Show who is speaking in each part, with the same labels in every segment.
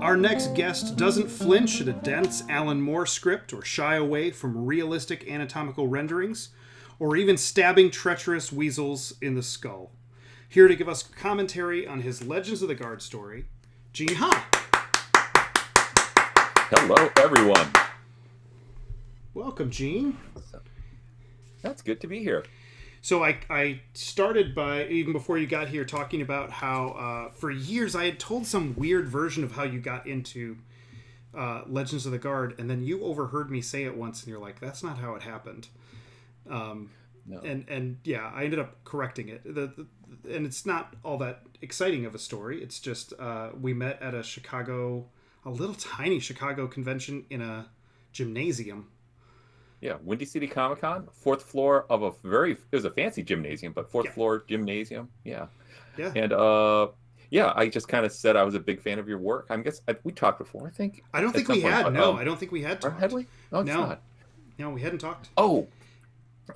Speaker 1: Our next guest doesn't flinch at a dense Alan Moore script or shy away from realistic anatomical renderings or even stabbing treacherous weasels in the skull. Here to give us commentary on his Legends of the Guard story, Gene Ha.
Speaker 2: Hello, everyone.
Speaker 1: Welcome, Gene.
Speaker 2: That's good to be here.
Speaker 1: So I started by, even before you got here, talking about how for years I had told some weird version of how you got into Legends of the Guard, and then you overheard me say it once, and you're like, that's not how it happened.
Speaker 2: No.
Speaker 1: And yeah, I ended up correcting it. And it's not all that exciting of a story. It's just we met at a little tiny Chicago convention in a gymnasium.
Speaker 2: Yeah, Windy City Comic Con, fourth floor of it was a fancy gymnasium, but fourth floor gymnasium. Yeah.
Speaker 1: Yeah.
Speaker 2: And yeah, I just kind of said I was a big fan of your work. We talked before, I think.
Speaker 1: I don't think we had. But, no, I don't think we had talked.
Speaker 2: Had we? No, it's not.
Speaker 1: No, we hadn't talked.
Speaker 2: Oh,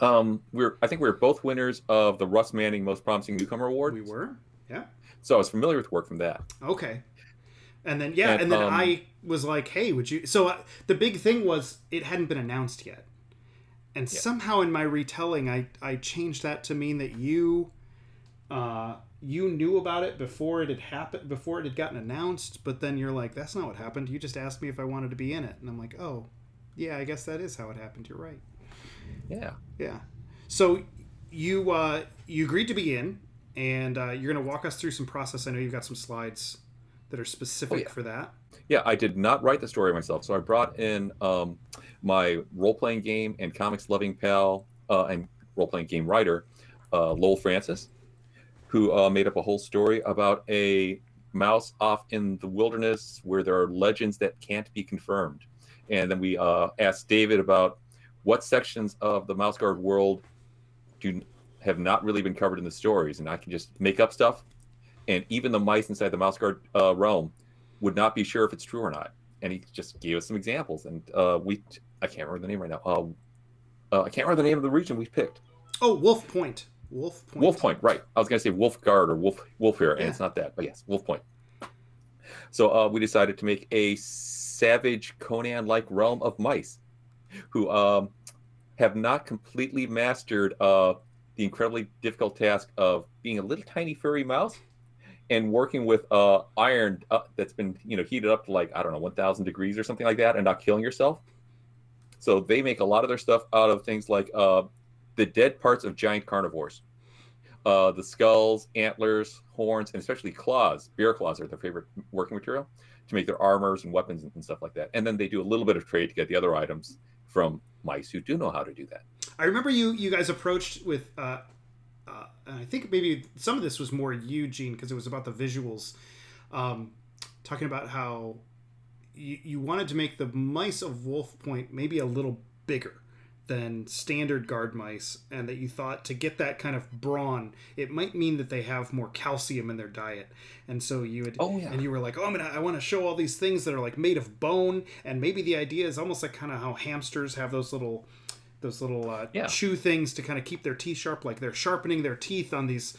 Speaker 2: I think we were both winners of the Russ Manning Most Promising Newcomer Award.
Speaker 1: We were, yeah.
Speaker 2: So I was familiar with work from that.
Speaker 1: Okay. And then and then I was like, hey, would you? So the big thing was it hadn't been announced yet. And somehow in my retelling, I changed that to mean that you knew about it before it had happened, before it had gotten announced. But then you're like, that's not what happened. You just asked me if I wanted to be in it. And I'm like, oh, yeah, I guess that is how it happened. You're right.
Speaker 2: Yeah.
Speaker 1: Yeah. So you agreed to be in, and you're going to walk us through some process. I know you've got some slides that are specific for that.
Speaker 2: Yeah, I did not write the story myself. So I brought in my role-playing game and comics-loving pal and role-playing game writer, Lowell Francis, who made up a whole story about a mouse off in the wilderness where there are legends that can't be confirmed. And then we asked David about what sections of the Mouse Guard world have not really been covered in the stories. And I can just make up stuff. And even the mice inside the Mouse Guard realm would not be sure if it's true or not. And he just gave us some examples. And I can't remember the name right now. I can't remember the name of the region we picked.
Speaker 1: Oh, Wolf Point.
Speaker 2: Wolf Point, right. I was going to say Wolf Guard or Wolf here, and it's not that. But yes, Wolf Point. So we decided to make a savage Conan-like realm of mice who have not completely mastered the incredibly difficult task of being a little tiny furry mouse and working with iron that's been heated up to 1,000 degrees or something like that, and not killing yourself. So they make a lot of their stuff out of things like the dead parts of giant carnivores, the skulls, antlers, horns, and especially claws. Bear claws are their favorite working material to make their armors and weapons and stuff like that. And then they do a little bit of trade to get the other items from mice who do know how to do that.
Speaker 1: I remember you guys approached with. I think maybe some of this was more you, Gene, because it was about the visuals, talking about how you wanted to make the mice of Wolf Point maybe a little bigger than standard guard mice, and that you thought to get that kind of brawn, it might mean that they have more calcium in their diet. And so you had, and you were like, I want to show all these things that are like made of bone, and maybe the idea is almost like kind of how hamsters have those little chew things to kind of keep their teeth sharp, like they're sharpening their teeth on these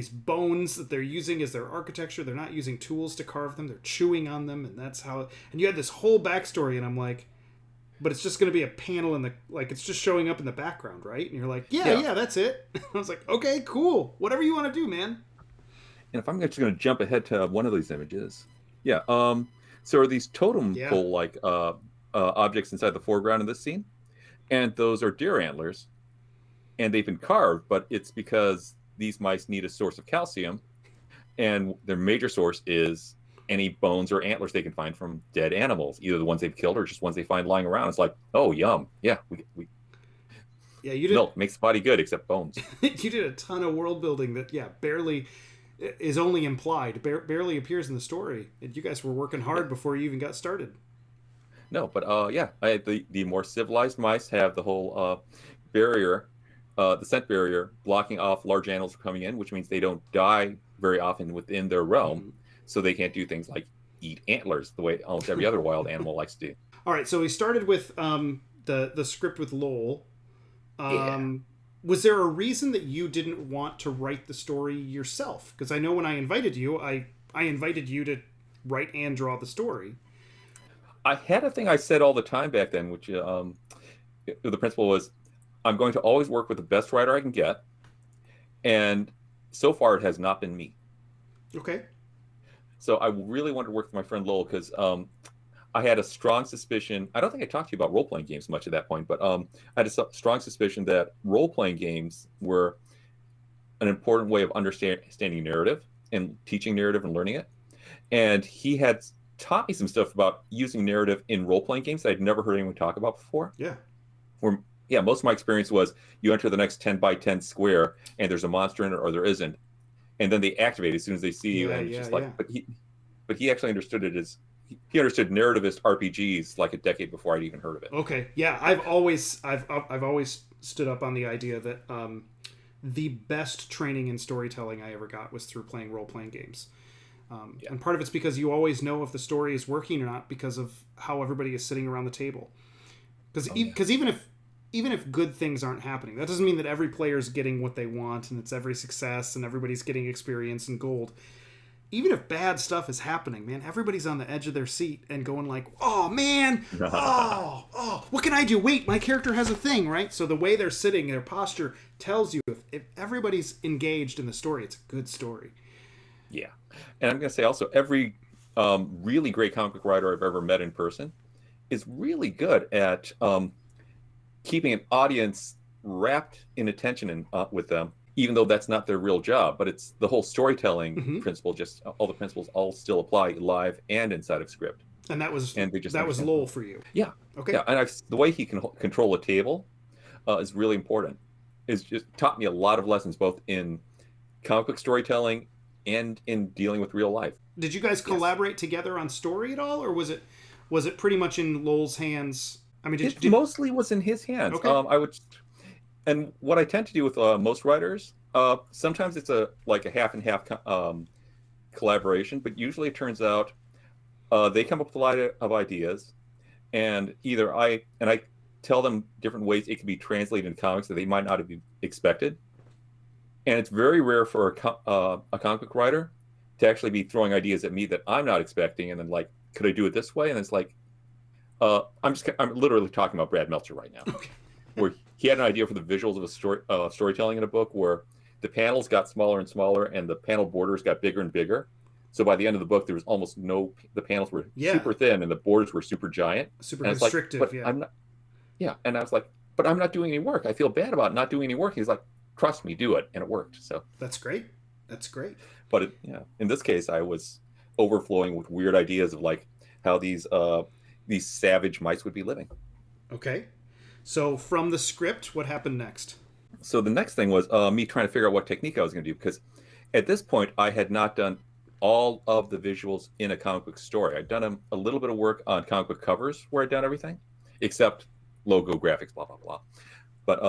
Speaker 1: bones that they're using as their architecture. They're not using tools to carve them, they're chewing on them, and that's how. And you had this whole backstory, and I'm like, but it's just going to be a panel in the, like, it's just showing up in the background, right? And you're like, yeah, that's it. I was like, okay, cool, whatever you want to do, man.
Speaker 2: And if I'm actually going to jump ahead to one of these images, so are these totem pole like objects inside the foreground of this scene? And those are deer antlers, and they've been carved, but it's because these mice need a source of calcium, and their major source is any bones or antlers they can find from dead animals, either the ones they've killed or just ones they find lying around. It's like, oh, yum. Yeah, we
Speaker 1: you did.
Speaker 2: Milk makes the body good, except bones.
Speaker 1: You did a ton of world building that, barely is only implied, barely appears in the story. And you guys were working hard before you even got started.
Speaker 2: No, but the more civilized mice have the whole barrier, the scent barrier, blocking off large animals from coming in, which means they don't die very often within their realm. Mm-hmm. So they can't do things like eat antlers the way almost every other wild animal likes to do.
Speaker 1: All right, so we started with the script with Lowell. Was there a reason that you didn't want to write the story yourself? Because I know when I invited you, I invited you to write and draw the story.
Speaker 2: I had a thing I said all the time back then, which the principle was, I'm going to always work with the best writer I can get, and so far it has not been me.
Speaker 1: Okay.
Speaker 2: So I really wanted to work with my friend Lowell because I had a strong suspicion. I don't think I talked to you about role-playing games much at that point, but I had a strong suspicion that role-playing games were an important way of understanding narrative and teaching narrative and learning it. And he had taught me some stuff about using narrative in role-playing games that I'd never heard anyone talk about before.
Speaker 1: Yeah.
Speaker 2: Where, yeah, most of my experience was you enter the next 10 by 10 square and there's a monster in it or there isn't. And then they activate as soon as they see you. And it's just like, but he actually understood it as, he understood narrativist RPGs like a decade before I'd even heard of it.
Speaker 1: Okay. Yeah. I've always stood up on the idea that the best training in storytelling I ever got was through playing role-playing games. And part of it's because you always know if the story is working or not because of how everybody is sitting around the table. Because even if good things aren't happening, that doesn't mean that every player is getting what they want and it's every success and everybody's getting experience and gold. Even if bad stuff is happening, man, everybody's on the edge of their seat and going like, oh, man, what can I do? Wait, my character has a thing, right? So the way they're sitting, their posture tells you if everybody's engaged in the story, it's a good story.
Speaker 2: Yeah. And I'm going to say also, every really great comic book writer I've ever met in person is really good at keeping an audience wrapped in attention with them, even though that's not their real job. But it's the whole storytelling principle, just all the principles all still apply live and inside of script.
Speaker 1: And that was Lowell for you.
Speaker 2: Yeah.
Speaker 1: Okay.
Speaker 2: Yeah. And the way he can control a table is really important. It's just taught me a lot of lessons, both in comic book storytelling and in dealing with real life.
Speaker 1: Did you guys collaborate together on story at all, or was it pretty much in Lowell's hands? I mean,
Speaker 2: mostly was in his hands.
Speaker 1: Okay.
Speaker 2: And what I tend to do with most writers, sometimes it's a half and half collaboration, but usually it turns out they come up with a lot of ideas, and either I tell them different ways it can be translated into comics that they might not have expected. And it's very rare for a comic book writer to actually be throwing ideas at me that I'm not expecting, and then like, could I do it this way? And it's like, I'm literally talking about Brad Meltzer right now, where he had an idea for the visuals of a storytelling in a book where the panels got smaller and smaller and the panel borders got bigger and bigger. So by the end of the book, there was almost the panels were super thin and the borders were super giant,
Speaker 1: super restrictive.
Speaker 2: And I was like, but I'm not doing any work. I feel bad about not doing any work. He's like, trust me, do it. And it worked. So
Speaker 1: that's great.
Speaker 2: But in this case, I was overflowing with weird ideas of like how these savage mice would be living.
Speaker 1: Okay. So from the script, what happened next?
Speaker 2: So the next thing was me trying to figure out what technique I was going to do, because at this point I had not done all of the visuals in a comic book story. I'd done a little bit of work on comic book covers where I'd done everything except logo, graphics, blah, blah, blah. But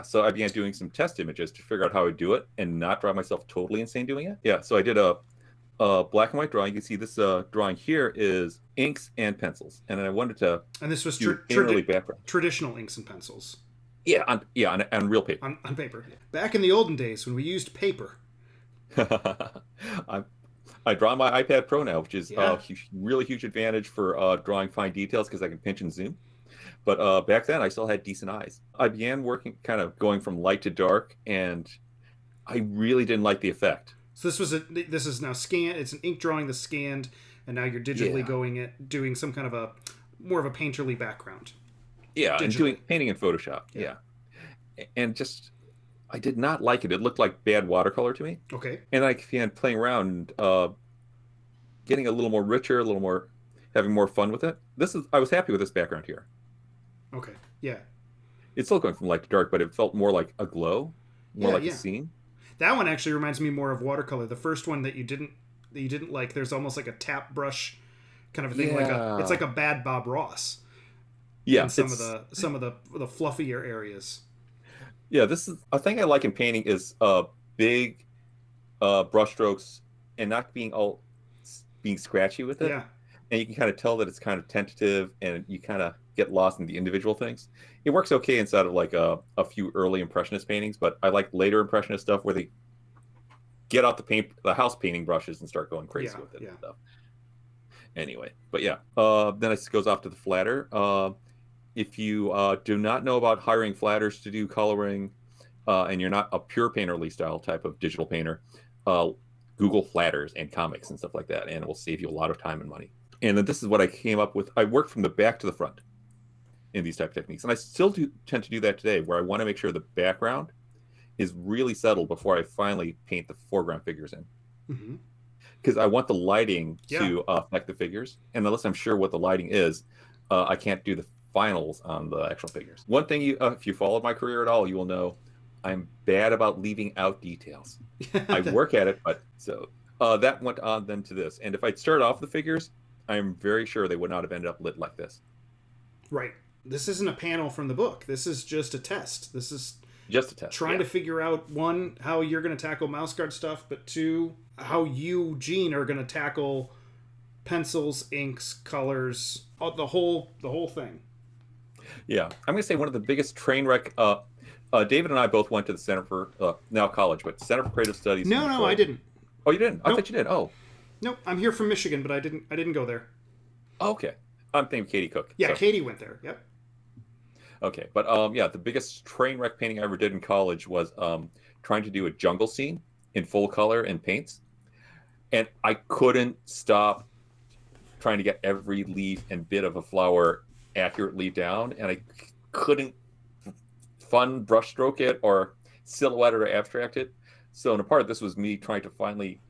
Speaker 2: so I began doing some test images to figure out how I would do it and not drive myself totally insane doing it. Yeah, so I did a black and white drawing. You can see this drawing here is inks and pencils, and then I wanted to.
Speaker 1: And this was traditional inks and pencils.
Speaker 2: Yeah, on real paper.
Speaker 1: On paper. Back in the olden days when we used paper.
Speaker 2: I draw on my iPad Pro now, which is a really huge advantage for drawing fine details because I can pinch and zoom. But back then, I still had decent eyes. I began working, kind of going from light to dark, and I really didn't like the effect.
Speaker 1: So this is now scanned. It's an ink drawing that's scanned, and now you're digitally doing some kind of more of a painterly background.
Speaker 2: Yeah, digitally. And doing painting in Photoshop. Yeah. And just, I did not like it. It looked like bad watercolor to me.
Speaker 1: Okay.
Speaker 2: And I began playing around, getting a little more richer, having more fun with it. I was happy with this background here.
Speaker 1: Okay. Yeah.
Speaker 2: It's still going from light to dark, but it felt more like a glow, more like a scene.
Speaker 1: That one actually reminds me more of watercolor. The first one that you didn't like, there's almost like a tap brush kind of a thing, it's like a bad Bob Ross.
Speaker 2: Yeah.
Speaker 1: In some of the fluffier areas.
Speaker 2: Yeah, this is a thing I like in painting is big brush strokes and not being scratchy with it.
Speaker 1: Yeah.
Speaker 2: And you can kind of tell that it's kind of tentative, and you kind of get lost in the individual things. It works okay inside of like a few early Impressionist paintings, but I like later Impressionist stuff where they get out the house painting brushes and start going crazy with it and stuff. Anyway, but yeah, then it goes off to the flatter. If you do not know about hiring flatters to do coloring, and you're not a pure painterly style type of digital painter, Google flatters and comics and stuff like that, and it will save you a lot of time and money. And then this is what I came up with. I worked from the back to the front in these type of techniques, and I still tend to do that today, where I want to make sure the background is really settled before I finally paint the foreground figures in.
Speaker 1: Mm-hmm.
Speaker 2: Because I want the lighting to affect the figures. And unless I'm sure what the lighting is, I can't do the finals on the actual figures. One thing, if you followed my career at all, you will know I'm bad about leaving out details. I work at it, but so that went on then to this. And if I'd started off the figures, I'm very sure they would not have ended up lit like this.
Speaker 1: Right. This isn't a panel from the book. This is just a test. This is
Speaker 2: just a test.
Speaker 1: Trying to figure out, one, how you're going to tackle mouse guard stuff, but two, how you, Gene, are going to tackle pencils, inks, colors, the whole thing.
Speaker 2: Yeah, I'm going to say one of the biggest train wreck. David and I both went to the Center for now college, but Center for Creative Studies.
Speaker 1: No, I didn't.
Speaker 2: Oh, you didn't?
Speaker 1: Nope.
Speaker 2: I thought you did. Oh,
Speaker 1: nope. I'm here from Michigan, but I didn't go there.
Speaker 2: Okay, I'm thinking Katie Cook.
Speaker 1: Yeah, so. Katie went there. Yep.
Speaker 2: Okay, but yeah, the biggest train wreck painting I ever did in college was trying to do a jungle scene in full color and paints, and I couldn't stop trying to get every leaf and bit of a flower accurately down, and I couldn't fun brushstroke it or silhouette or abstract it. So in a part, this was me trying to finally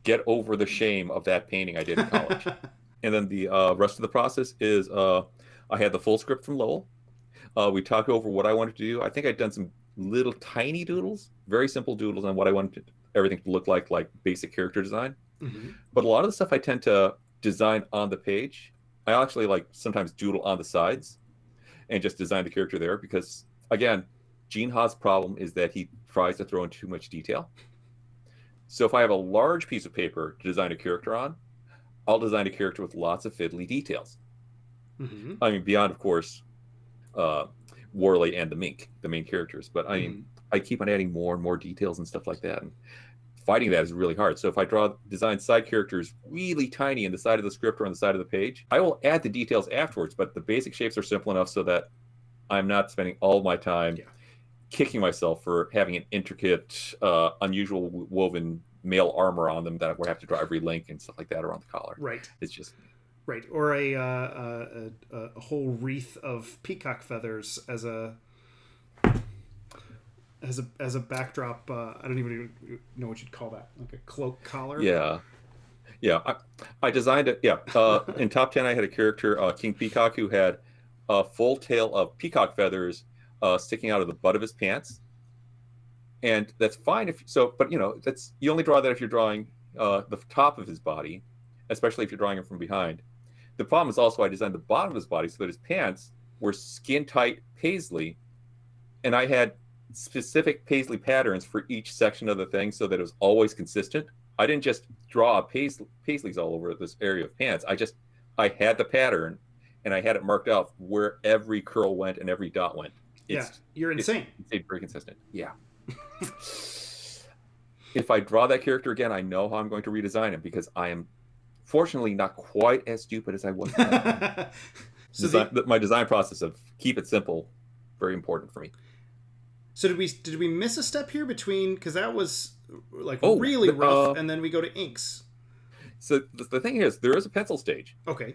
Speaker 2: get over the shame of that painting I did in college. And then the rest of the process is I had the full script from Lowell. We talked over what I wanted to do. I think I'd done some little tiny doodles, very simple doodles on what I wanted everything to look like basic character design. Mm-hmm. But a lot of the stuff I tend to design on the page. I actually sometimes doodle on the sides and just design the character there because, again, Gene Ha's problem is that he tries to throw in too much detail. So if I have a large piece of paper to design a character on, I'll design a character with lots of fiddly details. Mm-hmm. I mean, beyond, of course, Worley and the Mink, the main characters. But I mean, I keep on adding more and more details and stuff like that. And fighting that is really hard. So if I design side characters really tiny in the side of the script or on the side of the page, I will add the details afterwards. But the basic shapes are simple enough so that I'm not spending all my time kicking myself for having an intricate, unusual woven mail armor on them that I would have to draw every link and stuff like that around the collar.
Speaker 1: Right.
Speaker 2: It's just...
Speaker 1: Right, or a whole wreath of peacock feathers as a backdrop. I don't even know what you'd call that, like a cloak collar.
Speaker 2: Yeah. I designed it. Yeah, in Top 10, I had a character, King Peacock, who had a full tail of peacock feathers sticking out of the butt of his pants, and that's fine if so. But that's you only draw that if you're drawing the top of his body, especially if you're drawing him from behind. The problem is also I designed the bottom of his body so that his pants were skin-tight paisley, and I had specific paisley patterns for each section of the thing so that it was always consistent. I didn't just draw paisleys all over this area of pants. I had the pattern, and I had it marked out where every curl went and every dot went.
Speaker 1: You're insane.
Speaker 2: It's very consistent. Yeah. If I draw that character again, I know how I'm going to redesign him because I am fortunately not quite as stupid as I was. So my design process of keep it simple, very important for me.
Speaker 1: So did we miss a step here between, because that was really rough, and then we go to inks.
Speaker 2: So the thing is, there is a pencil stage.
Speaker 1: Okay.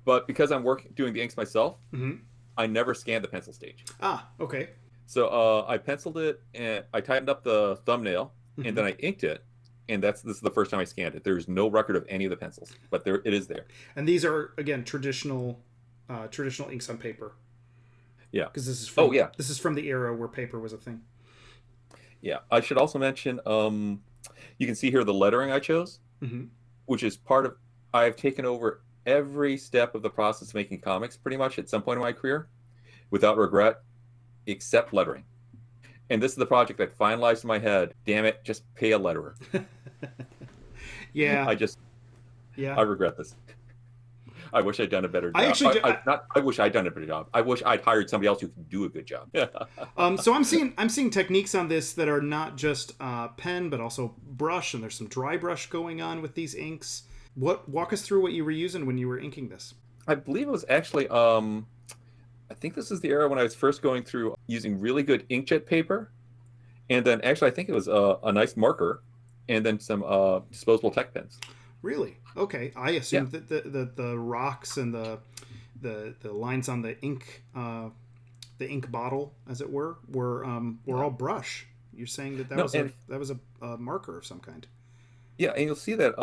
Speaker 1: But
Speaker 2: because I'm doing the inks myself, I never scanned the pencil stage.
Speaker 1: Ah, okay.
Speaker 2: So I penciled it and I tightened up the thumbnail, and then I inked it. And this is the first time I scanned it. There's no record of any of the pencils, but it is there.
Speaker 1: And these are, again, traditional inks on paper.
Speaker 2: Yeah.
Speaker 1: Because this is from the era where paper was a thing.
Speaker 2: Yeah. I should also mention, you can see here the lettering I chose, which is part of, I've taken over every step of the process of making comics pretty much at some point in my career without regret, except lettering. And this is the project that finalized in my head. Damn it, just pay a letterer.
Speaker 1: Yeah.
Speaker 2: I regret this. I wish I'd done a better job. I wish I'd done a better job. I wish I'd hired somebody else who could do a good job.
Speaker 1: So I'm seeing techniques on this that are not just pen, but also brush, and there's some dry brush going on with these inks. Walk us through what you were using when you were inking this.
Speaker 2: I believe it was actually I think this is the era when I was first going through using really good inkjet paper, and then actually I think it was a nice marker, and then some disposable tech pens.
Speaker 1: Really? Okay. I
Speaker 2: Yeah.
Speaker 1: assumed that the rocks and the lines on the ink bottle, as it were all brush. You're saying that
Speaker 2: No,
Speaker 1: was
Speaker 2: and
Speaker 1: a marker of some kind.
Speaker 2: yeah, and you'll see that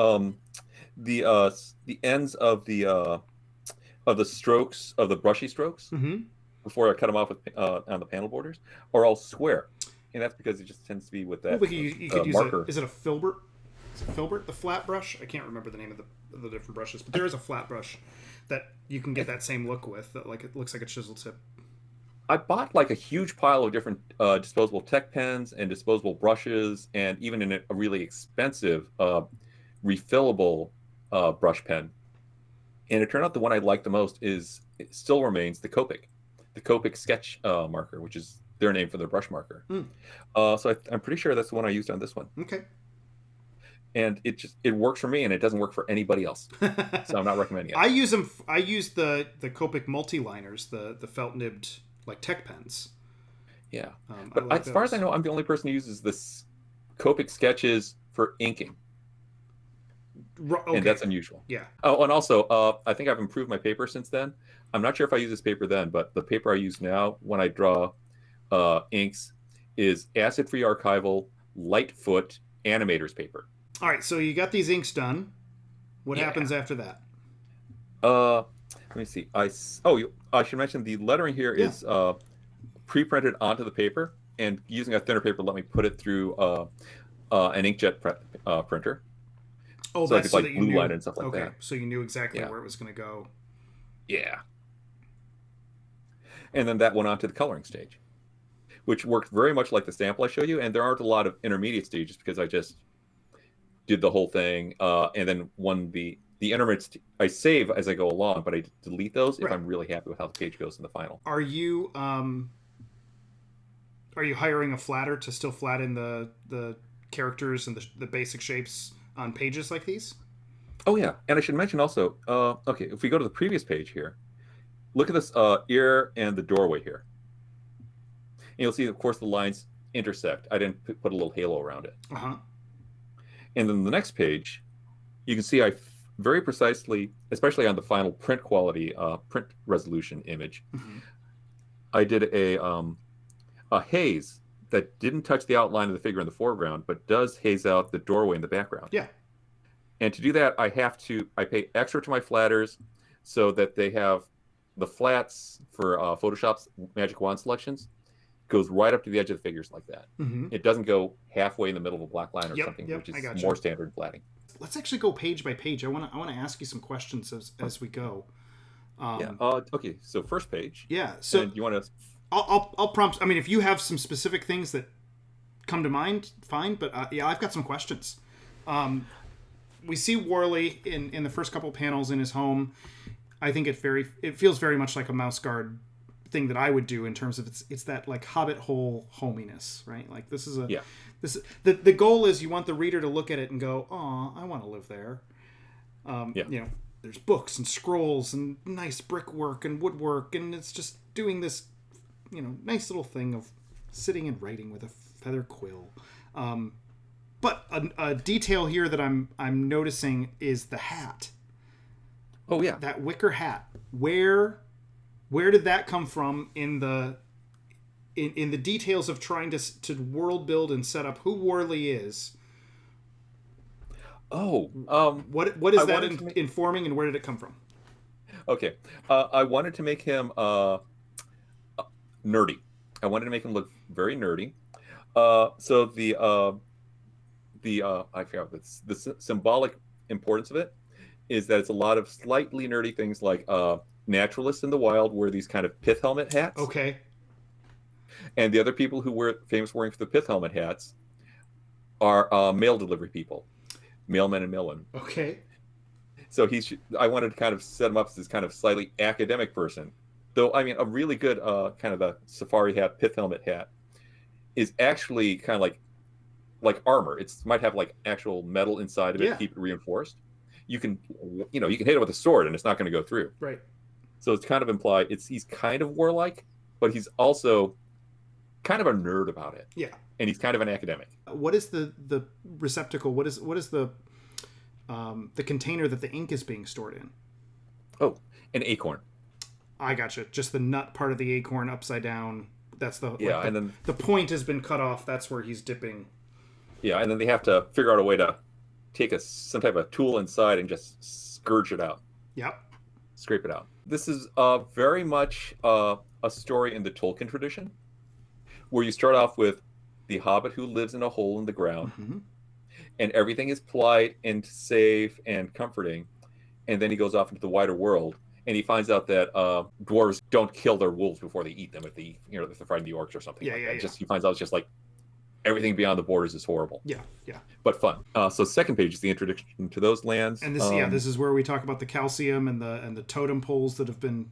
Speaker 2: the ends of the strokes of the brushy strokes
Speaker 1: Mm-hmm.
Speaker 2: before I cut them off with on the panel borders are all square, and that's because it just tends to be with
Speaker 1: Well,
Speaker 2: that
Speaker 1: but you could use
Speaker 2: marker.
Speaker 1: is it a filbert? Is it filbert, the flat brush? I can't remember the name of the different brushes, but there is a flat brush that you can get that same look with. That like it looks like a chisel tip.
Speaker 2: I bought like a huge pile of different disposable tech pens and disposable brushes, and even in a really expensive refillable brush pen. And it turned out the one I like the most it still remains the Copic sketch marker, which is their name for their brush marker.
Speaker 1: Mm.
Speaker 2: So I'm pretty sure that's the one I used on this one.
Speaker 1: Okay.
Speaker 2: And it works for me, and it doesn't work for anybody else. So I'm not recommending it.
Speaker 1: I use them. I use the Copic multi-liners, the felt nibbed like tech pens.
Speaker 2: Yeah,
Speaker 1: but
Speaker 2: as far as I know, I'm the only person who uses this Copic sketches for inking.
Speaker 1: Okay.
Speaker 2: And that's unusual.
Speaker 1: Yeah.
Speaker 2: Oh, and also, I think I've improved my paper since then. I'm not sure if I use this paper then, but the paper I use now when I draw inks is acid-free archival, Lightfoot animator's paper.
Speaker 1: All right, so you got these inks done. What happens after that?
Speaker 2: Let me see. I should mention the lettering here is pre-printed onto the paper, and using a thinner paper let me put it through an inkjet printer.
Speaker 1: Oh,
Speaker 2: so
Speaker 1: that's
Speaker 2: I could,
Speaker 1: so
Speaker 2: like, blue line and stuff like that.
Speaker 1: Okay, so you knew exactly where it was going to go.
Speaker 2: Yeah. And then that went on to the coloring stage, which worked very much like the sample I show you. And there aren't a lot of intermediate stages because I just did the whole thing. And then the intermediate I save as I go along, but I delete those if I'm really happy with how the page goes in the final.
Speaker 1: Are you hiring a flatter to still flatten the characters and the basic shapes on pages like these?
Speaker 2: Oh yeah, and I should mention also, okay, if we go to the previous page here, look at this ear and the doorway here. And you'll see, of course, the lines intersect. I didn't put a little halo around it.
Speaker 1: Uh-huh.
Speaker 2: And then the next page, you can see I very precisely, especially on the final print quality, print resolution image, I did a haze that didn't touch the outline of the figure in the foreground, but does haze out the doorway in the background.
Speaker 1: Yeah.
Speaker 2: And to do that, I pay extra to my flatters so that they have the flats for Photoshop's Magic Wand selections goes right up to the edge of the figures like that. It doesn't go halfway in the middle of a black line or something, which is more standard flatting.
Speaker 1: Let's actually go page by page. I want to ask you some questions as we go.
Speaker 2: Okay. So first page.
Speaker 1: Yeah. So
Speaker 2: and you want to?
Speaker 1: I'll prompt. I mean, if you have some specific things that come to mind, fine. But I've got some questions. We see Worley in the first couple panels in his home. I think it feels very much like a mouse guard thing that I would do in terms of it's that like hobbit hole hominess, right? Like this is the goal is you want the reader to look at it and go, "Oh, I want to live there." You know, there's books and scrolls and nice brickwork and woodwork, and it's just doing this, you know, nice little thing of sitting and writing with a feather quill. But a detail here that I'm noticing is the hat.
Speaker 2: Oh yeah,
Speaker 1: that wicker hat. Where did that come from in the details of trying to world build and set up who Worley is?
Speaker 2: Oh,
Speaker 1: what is that informing, and where did it come from?
Speaker 2: Okay, I wanted to make him nerdy. I wanted to make him look very nerdy. So I forgot the symbolic importance of it is that it's a lot of slightly nerdy things like naturalists in the wild wear these kind of pith helmet hats.
Speaker 1: Okay.
Speaker 2: And the other people who were famous wearing for the pith helmet hats are mail delivery people, mailmen and mailwomen.
Speaker 1: Okay.
Speaker 2: So I wanted to kind of set him up as this kind of slightly academic person. Though, I mean, a really good kind of a safari hat, pith helmet hat is actually kind of like armor. It might have like actual metal inside of it to keep it reinforced. you can you can hit it with a sword and it's not going to go through.
Speaker 1: Right.
Speaker 2: So it's kind of implied he's kind of warlike, but he's also kind of a nerd about it.
Speaker 1: Yeah.
Speaker 2: And he's kind of an academic.
Speaker 1: What is the receptacle? What is the container that the ink is being stored in?
Speaker 2: Oh, an acorn.
Speaker 1: I gotcha. Just the nut part of the acorn upside down. That's
Speaker 2: and then
Speaker 1: the point has been cut off. That's where he's dipping.
Speaker 2: Yeah, and then they have to figure out a way to take some type of tool inside and just scourge it out.
Speaker 1: Yep.
Speaker 2: Scrape it out. This is very much a story in the Tolkien tradition, where you start off with the hobbit who lives in a hole in the ground,
Speaker 1: Mm-hmm.
Speaker 2: and everything is polite and safe and comforting, and then he goes off into the wider world, and he finds out that dwarves don't kill their wolves before they eat them if they're fighting the orcs or something. He finds out it's just like everything beyond the borders is horrible.
Speaker 1: Yeah.
Speaker 2: But fun. So second page is the introduction to those lands.
Speaker 1: And this is where we talk about the calcium and the totem poles that have been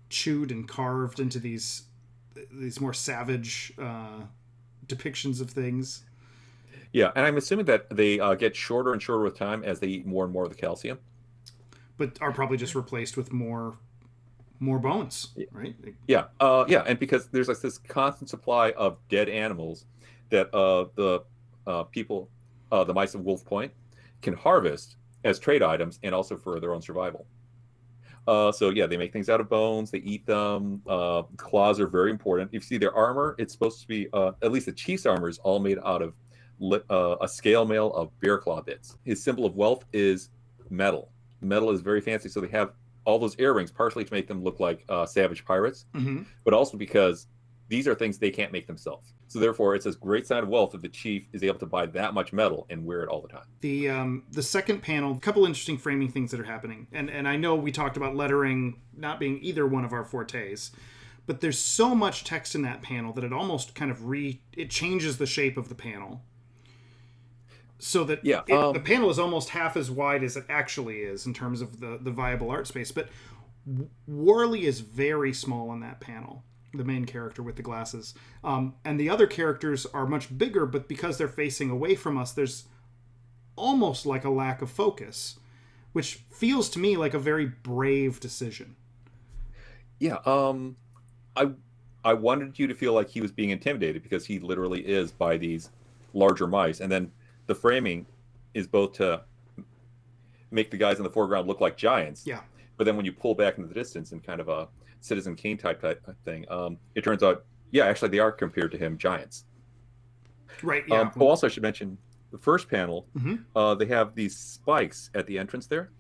Speaker 1: chewed and carved into these more savage depictions of things.
Speaker 2: Yeah, and I'm assuming that they get shorter and shorter with time as they eat more and more of the calcium.
Speaker 1: But are probably just replaced with more bones, right?
Speaker 2: Yeah, and because there's like this constant supply of dead animals that the people, the mice of Wolf Point, can harvest as trade items and also for their own survival. They make things out of bones. They eat them. Claws are very important. If you see their armor, it's supposed to be at least the chief's armor is all made out of a scale mail of bear claw bits. His symbol of wealth is metal. Metal is very fancy, so they have all those earrings partially to make them look like savage pirates,
Speaker 1: Mm-hmm.
Speaker 2: but also because these are things they can't make themselves. So therefore, it's this great sign of wealth that the chief is able to buy that much metal and wear it all the time.
Speaker 1: The second panel, a couple interesting framing things that are happening, and I know we talked about lettering not being either one of our fortes, but there's so much text in that panel that it almost kind of it changes the shape of the panel. So that the panel is almost half as wide as it actually is in terms of the viable art space. But Worley is very small in that panel, the main character with the glasses. And the other characters are much bigger, but because they're facing away from us, there's almost like a lack of focus, which feels to me like a very brave decision.
Speaker 2: Yeah, I wanted you to feel like he was being intimidated because he literally is by these larger mice. And then the framing is both to make the guys in the foreground look like giants.
Speaker 1: Yeah.
Speaker 2: But then when you pull back into the distance in kind of a Citizen Kane type thing, it turns out, actually they are compared to him giants.
Speaker 1: Right. Yeah.
Speaker 2: Also, I should mention the first panel.
Speaker 1: Mm-hmm.
Speaker 2: They have these spikes at the entrance there,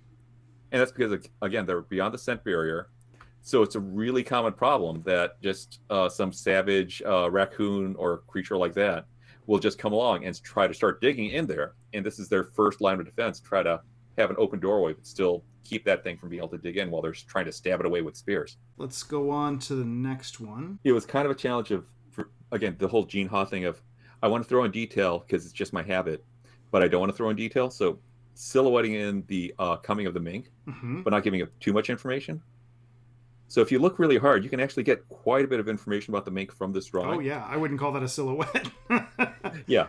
Speaker 2: and that's because again they're beyond the scent barrier. So it's a really common problem that just some savage raccoon or creature like that will just come along and try to start digging in there. And this is their first line of defense, try to have an open doorway, but still keep that thing from being able to dig in while they're trying to stab it away with spears.
Speaker 1: Let's go on to the next one.
Speaker 2: It was kind of a challenge again, the whole Gene Ha thing of, I want to throw in detail because it's just my habit, but I don't want to throw in detail. So silhouetting in the coming of the mink,
Speaker 1: Mm-hmm.
Speaker 2: but not giving it too much information. So if you look really hard, you can actually get quite a bit of information about the mink from this drawing.
Speaker 1: Oh, yeah. I wouldn't call that a silhouette.
Speaker 2: Yeah.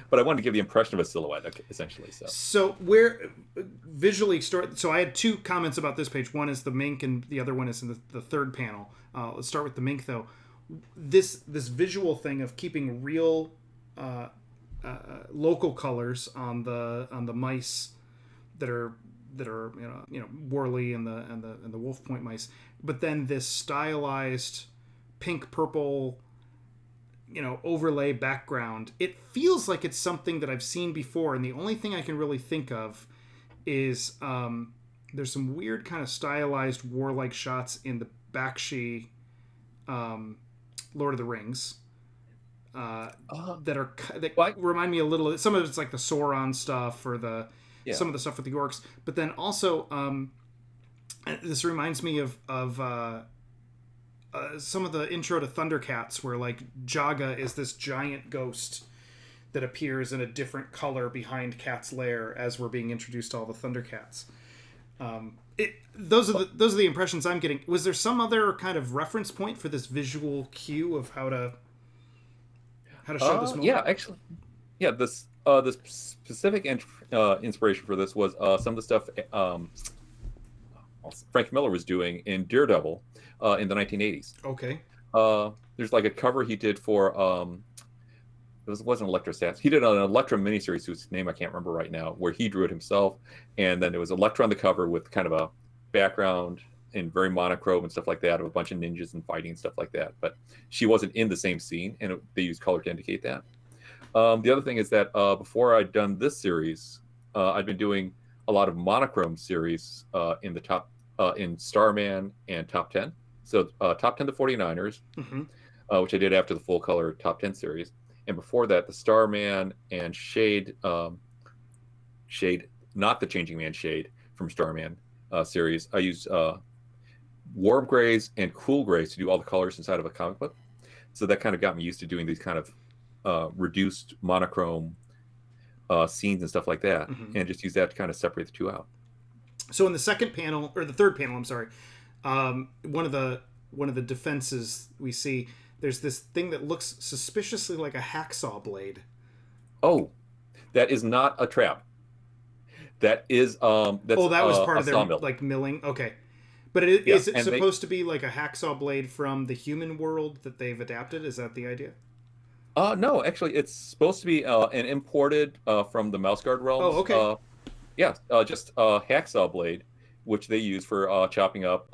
Speaker 2: But I wanted to give the impression of a silhouette, essentially.
Speaker 1: So where visually start. So I had two comments about this page. One is the mink, and the other one is in the third panel. Let's start with the mink, though. This visual thing of keeping real local colors on the mice that are Worley and the Wolf Point mice, but then this stylized pink purple overlay background. It feels like it's something that I've seen before, and the only thing I can really think of is there's some weird kind of stylized warlike shots in the Bakshi Lord of the Rings that remind me a little. Some of it's like the Sauron stuff or some of the stuff with the orcs, but then also this reminds me of some of the intro to Thundercats, where like Jaga is this giant ghost that appears in a different color behind Cat's lair as we're being introduced to all the Thundercats. Those are the impressions I'm getting. Was there some other kind of reference point for this visual cue of how to show this movie?
Speaker 2: Yeah, actually, this The specific inspiration for this was some of the stuff Frank Miller was doing in Daredevil in the 1980s.
Speaker 1: Okay.
Speaker 2: There's like a cover he did for it wasn't Electrostats. He did an Electra miniseries whose name I can't remember right now, where he drew it himself, and then there was Electra on the cover with kind of a background in very monochrome and stuff like that of a bunch of ninjas and fighting and stuff like that. But she wasn't in the same scene, and they used color to indicate that. The other thing is that before I'd done this series, I'd been doing a lot of monochrome series in the top in Starman and Top 10. So Top 10 the 49ers, which I did after the full color Top 10 series. And before that, the Starman and Shade, not the Changing Man Shade from Starman series. I used warm grays and cool grays to do all the colors inside of a comic book. So that kind of got me used to doing these kind of reduced monochrome scenes and stuff like that, and just use that to kind of separate the two out.
Speaker 1: So in the second panel, or the third panel, I'm sorry, one of the defenses we see, there's this thing that looks suspiciously like a hacksaw blade.
Speaker 2: Oh, that is not a trap. That is that's
Speaker 1: that was part of their
Speaker 2: sawmill.
Speaker 1: like milling. Okay, but is it supposed to be like a hacksaw blade from the human world that they've adapted? Is that the idea?
Speaker 2: No, actually, it's supposed to be an imported from the Mouse Guard realms.
Speaker 1: Oh, okay.
Speaker 2: Just a hacksaw blade, which they use for chopping up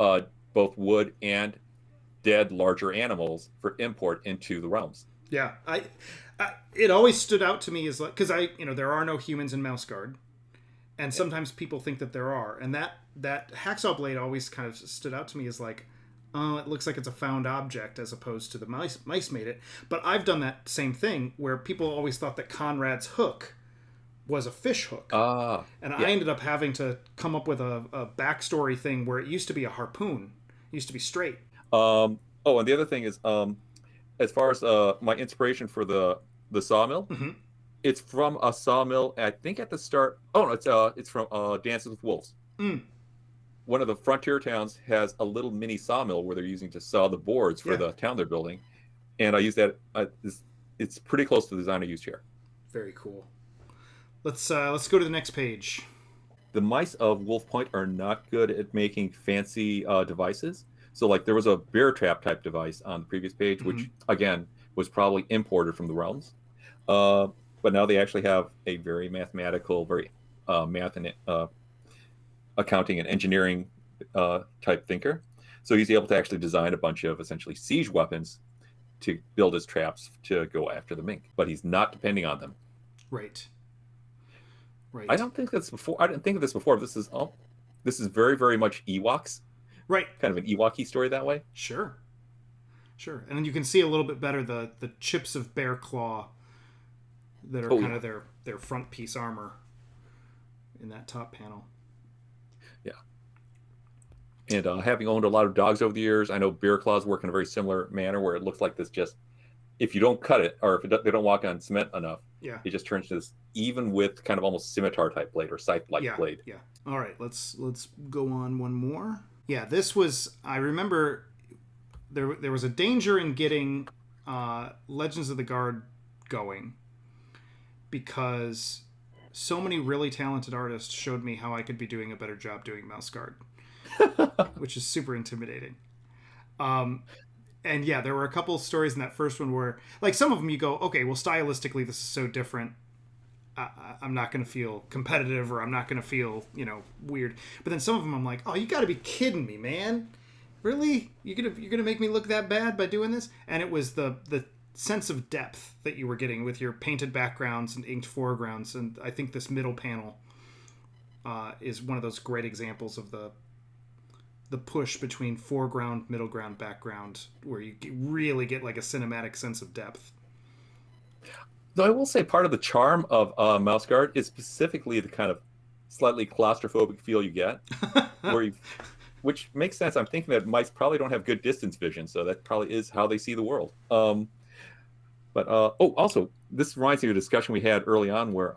Speaker 2: both wood and dead larger animals for import into the realms.
Speaker 1: Yeah, it always stood out to me as like, because there are no humans in Mouse Guard, and sometimes people think that there are, and that hacksaw blade always kind of stood out to me as like, oh, it looks like it's a found object as opposed to the mice made it. But I've done that same thing where people always thought that Conrad's hook was a fish hook. And I ended up having to come up with a backstory thing where it used to be a harpoon. It used to be straight.
Speaker 2: And the other thing is, as far as my inspiration for the sawmill, it's from a sawmill, I think at the start. Oh, no, it's from Dances with Wolves. One of the frontier towns has a little mini sawmill where they're using to saw the boards for the town they're building, and I use that. It's pretty close to the design I used here.
Speaker 1: Very cool. Let's go to the next page.
Speaker 2: The mice of Wolf Point are not good at making fancy devices. So, like, there was a bear trap type device on the previous page, which again was probably imported from the realms. But now they actually have a very mathematical, very math and accounting and engineering type thinker. So he's able to actually design a bunch of essentially siege weapons to build his traps to go after the mink. But he's not depending on them.
Speaker 1: Right.
Speaker 2: I don't think that's before. I didn't think of this before. This is very, very much Ewoks.
Speaker 1: Right.
Speaker 2: Kind of an Ewok-y story that way.
Speaker 1: Sure. And then you can see a little bit better the chips of bear claw that are kind of their front piece armor in that top panel.
Speaker 2: Yeah. And having owned a lot of dogs over the years, I know bear claws work in a very similar manner where it looks like this just, if you don't cut it or if they don't walk on cement enough, it just turns to this even with kind of almost scimitar type blade or scythe-like blade.
Speaker 1: Yeah. All right, let's go on one more. Yeah, this was, I remember there was a danger in getting Legends of the Guard going because so many really talented artists showed me how I could be doing a better job doing Mouse Guard, which is super intimidating. And yeah, there were a couple of stories in that first one where, like, some of them you go, okay, well, stylistically this is so different. I'm not going to feel competitive, or I'm not going to feel, weird. But then some of them I'm like, oh, you got to be kidding me, man. Really? You're gonna make me look that bad by doing this? And it was the sense of depth that you were getting with your painted backgrounds and inked foregrounds. And I think this middle panel is one of those great examples of the push between foreground, middle ground, background, where you really get like a cinematic sense of depth.
Speaker 2: Though I will say part of the charm of Mouse Guard is specifically the kind of slightly claustrophobic feel you get, which makes sense. I'm thinking that mice probably don't have good distance vision, so that probably is how they see the world. Also, this reminds me of a discussion we had early on where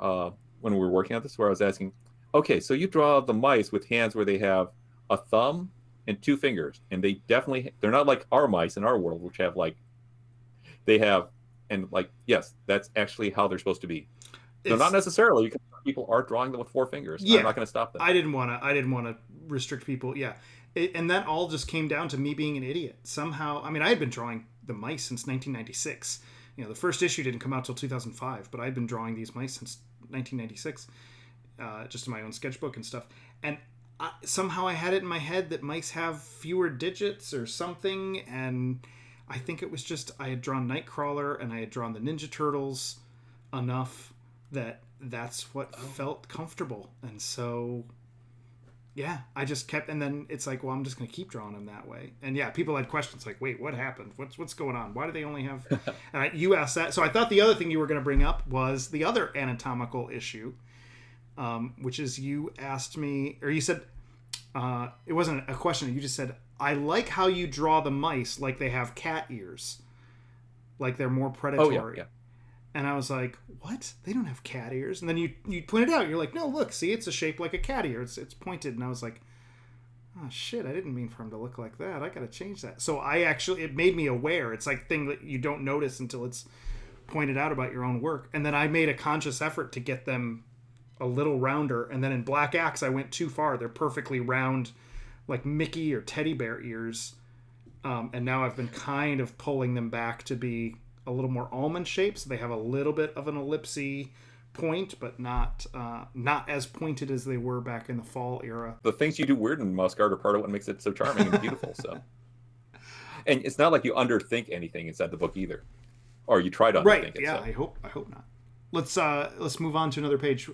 Speaker 2: when we were working on this, where I was asking, okay, so you draw the mice with hands where they have a thumb and two fingers, and they're not like our mice in our world, which have yes, that's actually how they're supposed to be. No, not
Speaker 1: it's
Speaker 2: necessarily, because people are drawing them with 4 fingers. I'm
Speaker 1: yeah.
Speaker 2: not going to stop them.
Speaker 1: I didn't want to restrict people. Yeah, and that all just came down to me being an idiot. Somehow, I mean, I had been drawing the mice since 1996. The first issue didn't come out till 2005, but I'd been drawing these mice since 1996, just in my own sketchbook and stuff. And somehow I had it in my head that mice have fewer digits or something, and I think it was just I had drawn Nightcrawler and I had drawn the Ninja Turtles enough that's what felt comfortable. And so yeah, I just kept, and then it's like, well, I'm just going to keep drawing them that way. And yeah, people had questions like, wait, what happened? What's going on? Why do they only have, you asked that. So I thought the other thing you were going to bring up was the other anatomical issue, which is you asked me, or you said, it wasn't a question. You just said, I like how you draw the mice like they have cat ears, like they're more predatory.
Speaker 2: Oh, yeah.
Speaker 1: And I was like, what? They don't have cat ears. And then you pointed out, you're like, no, look, see, it's a shape like a cat ear. It's pointed. And I was like, oh, shit, I didn't mean for him to look like that. I got to change that. So it made me aware. It's like thing that you don't notice until it's pointed out about your own work. And then I made a conscious effort to get them a little rounder. And then in Black Axe, I went too far. They're perfectly round, like Mickey or teddy bear ears. And now I've been kind of pulling them back to be a little more almond shaped, so they have a little bit of an ellipsy point, but not as pointed as they were back in the fall era.
Speaker 2: The things you do weird in Mouse Guard are part of what makes it so charming and beautiful. So, and it's not like you underthink anything inside the book either, or you try to underthink it.
Speaker 1: Yeah, so. I hope not. Let's move on to another page.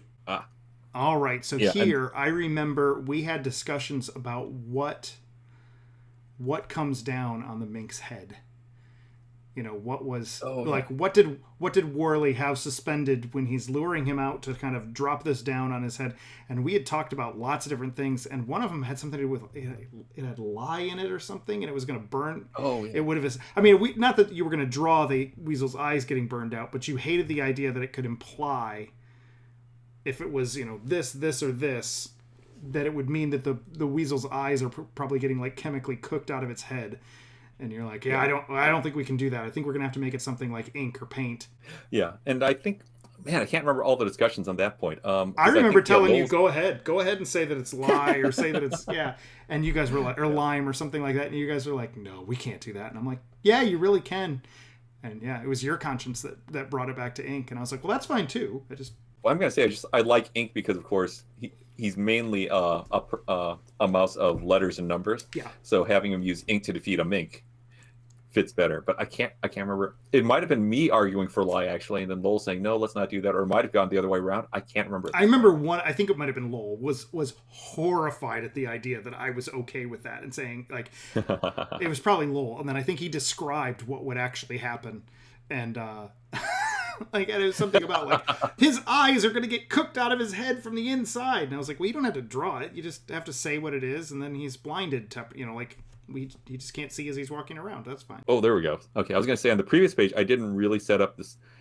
Speaker 1: All right, so
Speaker 2: yeah,
Speaker 1: here I remember we had discussions about what comes down on the mink's head. What was what did Worley have suspended when he's luring him out to kind of drop this down on his head? And we had talked about lots of different things, and one of them had something to do with it had lye in it or something, and it was going to burn.
Speaker 2: Oh, yeah.
Speaker 1: It would have. I mean, not that you were going to draw the weasel's eyes getting burned out, but you hated the idea that it could imply, if it was this or this, that it would mean that the weasel's eyes are probably getting like chemically cooked out of its head. And you're like, yeah, I don't think we can do that. I think we're going to have to make it something like ink or paint.
Speaker 2: Yeah, and I think, man, I can't remember all the discussions on that point.
Speaker 1: I remember telling you, go ahead and say that it's lye or say that it's, yeah. And you guys were like, or lime or something like that. And you guys were like, no, we can't do that. And I'm like, yeah, you really can. And yeah, it was your conscience that brought it back to ink. And I was like, well, that's fine too.
Speaker 2: Well, I'm going to say I like ink because, of course, he's mainly a mouse of letters and numbers.
Speaker 1: Yeah.
Speaker 2: So having him use ink to defeat a mink fits better. But I can't remember. It might have been me arguing for lye, actually, and then Lowell saying, no, let's not do that. Or it might have gone the other way around. I can't remember.
Speaker 1: I remember one, I think it might have been Lowell, was horrified at the idea that I was okay with that and saying, like, it was probably Lowell. And then I think he described what would actually happen. And, like, and it was something about like his eyes are going to get cooked out of his head from the inside, and I was like, well, you don't have to draw it, you just have to say what it is, and then he's blinded to, like he just can't see as he's walking around. That's fine.
Speaker 2: Oh, there we go. Okay, I was going to say on the previous page I didn't really set up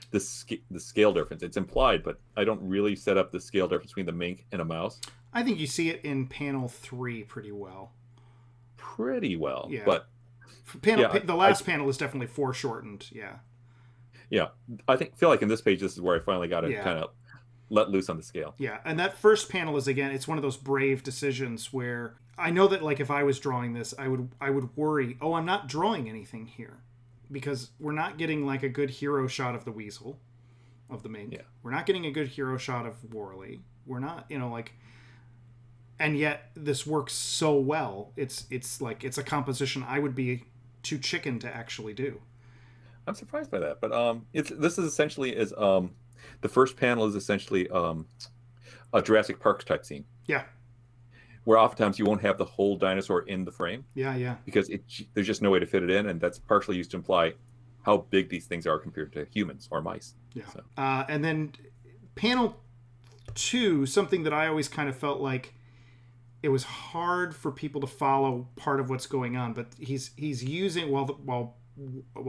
Speaker 2: the scale difference. It's implied, but I don't really set up the scale difference between the mink and a mouse.
Speaker 1: I think you see it in panel 3 pretty well.
Speaker 2: Yeah, but
Speaker 1: the last panel is definitely foreshortened.
Speaker 2: Yeah, I feel like in this page, this is where I finally got to kind of let loose on the scale.
Speaker 1: Yeah, and that first panel is, again, it's one of those brave decisions where I know that, like, if I was drawing this, I would worry, oh, I'm not drawing anything here, because we're not getting, like, a good hero shot of the weasel, of the mink.
Speaker 2: Yeah.
Speaker 1: We're not getting a good hero shot of Worley. We're not, and yet this works so well. It's like, it's a composition I would be too chicken to actually do.
Speaker 2: I'm surprised by that, but this is essentially the first panel is essentially a Jurassic Park type scene.
Speaker 1: Yeah.
Speaker 2: Where oftentimes you won't have the whole dinosaur in the frame.
Speaker 1: Yeah.
Speaker 2: Because there's just no way to fit it in, and that's partially used to imply how big these things are compared to humans or mice.
Speaker 1: Yeah.
Speaker 2: So.
Speaker 1: And then panel 2, something that I always kind of felt like it was hard for people to follow part of what's going on, but he's using while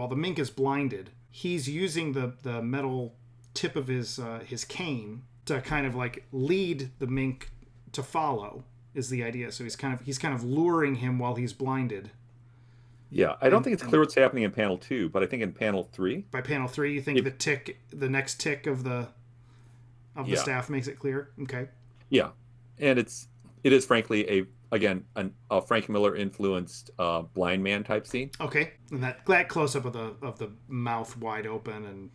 Speaker 1: the mink is blinded, he's using the metal tip of his cane to kind of like lead the mink to follow, is the idea. So he's kind of luring him while he's blinded.
Speaker 2: Yeah, I don't think it's clear what's happening in panel 2, but I think in panel 3.
Speaker 1: By panel 3, you think the next tick of the of the staff makes it clear. Okay.
Speaker 2: Yeah, and it is frankly a Frank Miller influenced blind man type scene.
Speaker 1: Okay, and that close up of the mouth wide open, and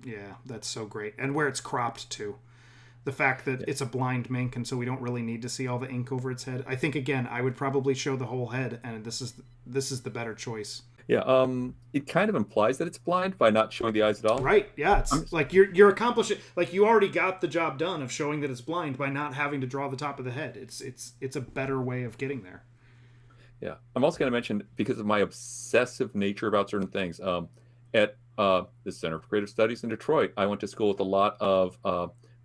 Speaker 1: yeah, that's so great. And where it's cropped too, the fact that it's a blind mink, and so we don't really need to see all the ink over its head. I think again, I would probably show the whole head, and this is the better choice.
Speaker 2: Yeah, it kind of implies that it's blind by not showing the eyes at all.
Speaker 1: Right. Yeah, it's like you're accomplishing, like you already got the job done of showing that it's blind by not having to draw the top of the head. It's a better way of getting there.
Speaker 2: Yeah, I'm also going to mention, because of my obsessive nature about certain things, at the Center for Creative Studies in Detroit, I went to school with a lot of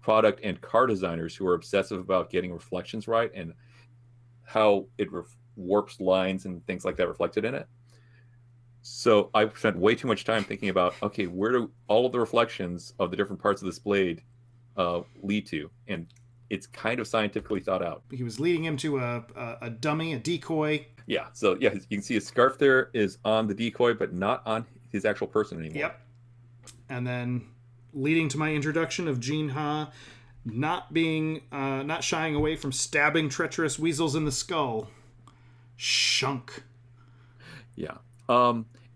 Speaker 2: product and car designers who are obsessive about getting reflections right and how it warps lines and things like that reflected in it. So I spent way too much time thinking about, okay, where do all of the reflections of the different parts of this blade lead to? And it's kind of scientifically thought out.
Speaker 1: He was leading him to a dummy, a decoy.
Speaker 2: Yeah, so yeah, you can see his scarf there is on the decoy, but not on his actual person anymore.
Speaker 1: Yep. And then leading to my introduction of Gene Ha not shying away from stabbing treacherous weasels in the skull. Shunk.
Speaker 2: Yeah.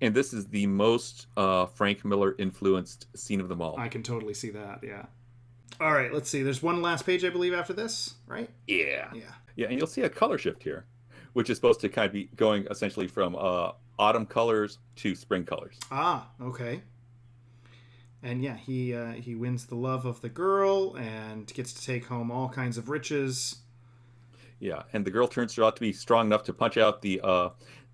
Speaker 2: And this is the most Frank Miller influenced scene of them all.
Speaker 1: I can totally see that, yeah. All right, let's see. There's one last page, I believe, after this, right?
Speaker 2: Yeah. Yeah, and you'll see a color shift here, which is supposed to kind of be going essentially from autumn colors to spring colors.
Speaker 1: Ah, okay. And yeah, he wins the love of the girl and gets to take home all kinds of riches.
Speaker 2: Yeah, and the girl turns out to be strong enough to punch out the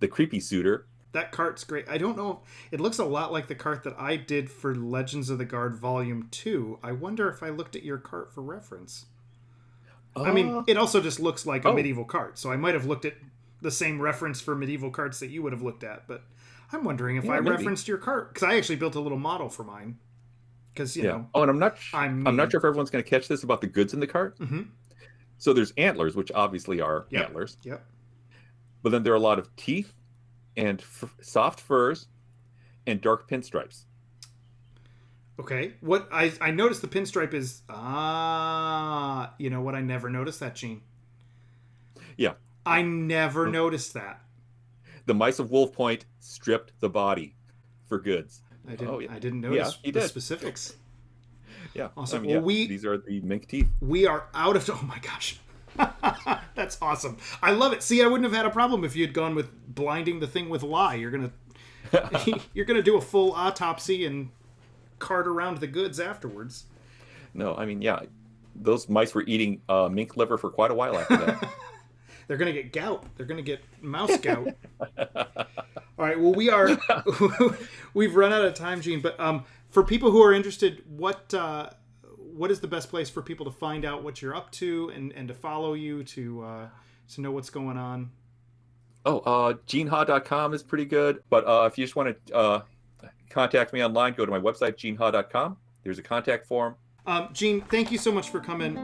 Speaker 2: creepy suitor.
Speaker 1: That cart's great. I don't know. It looks a lot like the cart that I did for Legends of the Guard Vol.1. I wonder if I looked at your cart for reference. I mean, it also just looks like a medieval cart, so I might have looked at the same reference for medieval carts that you would have looked at, but I'm wondering if I referenced your cart, because I actually built a little model for mine. Because, you know...
Speaker 2: Oh, and I'm not sure if everyone's going to catch this about the goods in the cart.
Speaker 1: Mm-hmm.
Speaker 2: So there's antlers, which obviously are antlers.
Speaker 1: Yep.
Speaker 2: But then there are a lot of teeth and soft furs and dark pinstripes.
Speaker 1: Okay. What I noticed the pinstripe is... you know what? I never noticed that, Gene.
Speaker 2: Yeah.
Speaker 1: I never noticed that.
Speaker 2: The mice of Wolf Point stripped the body for goods.
Speaker 1: I didn't notice the specifics.
Speaker 2: Yeah.
Speaker 1: Awesome.
Speaker 2: I mean, these are the mink teeth.
Speaker 1: We are out of... Oh, my gosh. That's awesome. I love it. See, I wouldn't have had a problem if you had gone with blinding the thing with lye. You're gonna do a full autopsy and cart around the goods afterwards.
Speaker 2: No, I mean, yeah, those mice were eating mink liver for quite a while after that.
Speaker 1: They're gonna get gout. They're gonna get mouse gout. All right. Well, we've run out of time, Gene. But for people who are interested, what is the best place for people to find out what you're up to and to follow you to know what's going on?
Speaker 2: GeneHa.com is pretty good. But if you just want to contact me online, go to my website, GeneHa.com. There's a contact form.
Speaker 1: Gene, thank you so much for coming.